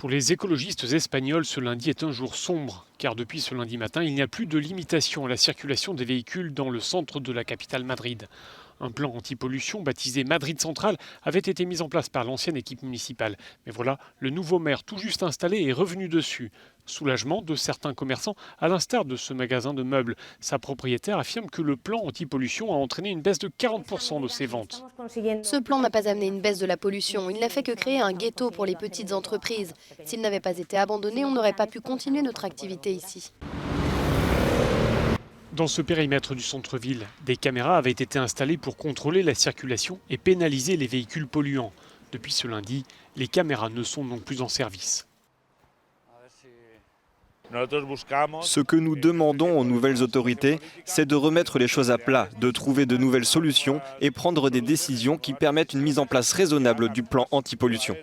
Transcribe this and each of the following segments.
Pour les écologistes espagnols, ce lundi est un jour sombre, car depuis ce lundi matin, il n'y a plus de limitation à la circulation des véhicules dans le centre de la capitale Madrid. Un plan anti-pollution baptisé Madrid Central avait été mis en place par l'ancienne équipe municipale. Mais voilà, le nouveau maire tout juste installé est revenu dessus. Soulagement de certains commerçants, à l'instar de ce magasin de meubles. Sa propriétaire affirme que le plan anti-pollution a entraîné une baisse de 40% de ses ventes. Ce plan n'a pas amené une baisse de la pollution, il n'a fait que créer un ghetto pour les petites entreprises. S'il n'avait pas été abandonné, on n'aurait pas pu continuer notre activité ici. Dans ce périmètre du centre-ville, des caméras avaient été installées pour contrôler la circulation et pénaliser les véhicules polluants. Depuis ce lundi, les caméras ne sont donc plus en service. Ce que nous demandons aux nouvelles autorités, c'est de remettre les choses à plat, de trouver de nouvelles solutions et prendre des décisions qui permettent une mise en place raisonnable du plan anti-pollution.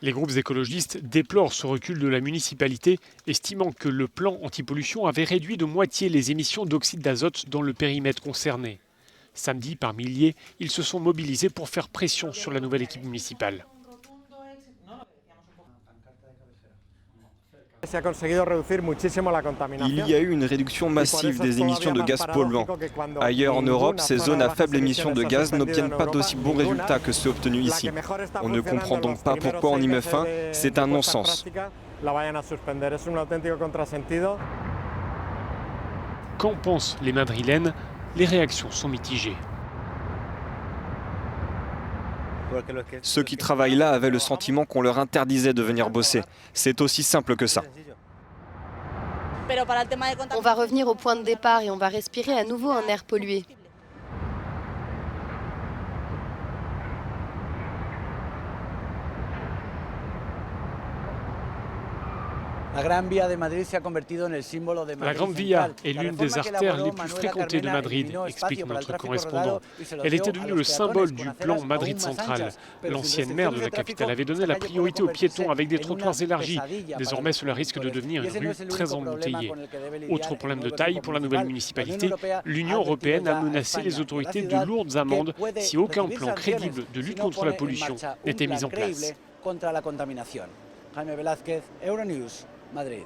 Les groupes écologistes déplorent ce recul de la municipalité, estimant que le plan anti-pollution avait réduit de moitié les émissions d'oxyde d'azote dans le périmètre concerné. Samedi, par milliers, ils se sont mobilisés pour faire pression sur la nouvelle équipe municipale. Il y a eu une réduction massive des émissions de gaz polluants. Ailleurs en Europe, ces zones à faible émission de gaz n'obtiennent pas d'aussi bons résultats que ceux obtenus ici. On ne comprend donc pas pourquoi on y met fin, c'est un non-sens. Qu'en pensent les Madrilènes? Les réactions sont mitigées. Ceux qui travaillent là avaient le sentiment qu'on leur interdisait de venir bosser. C'est aussi simple que ça. On va revenir au point de départ et on va respirer à nouveau un air pollué. La Grande Via est l'une des artères les plus fréquentées de Madrid, explique notre correspondant. Elle était devenue le symbole du plan Madrid Central. L'ancienne maire de la capitale avait donné la priorité aux piétons avec des trottoirs élargis. Désormais, cela risque de devenir une rue très embouteillée. Autre problème de taille pour la nouvelle municipalité, l'Union européenne a menacé les autorités de lourdes amendes si aucun plan crédible de lutte contre la pollution n'était mis en place. Jaime Velázquez, Euronews, Madrid.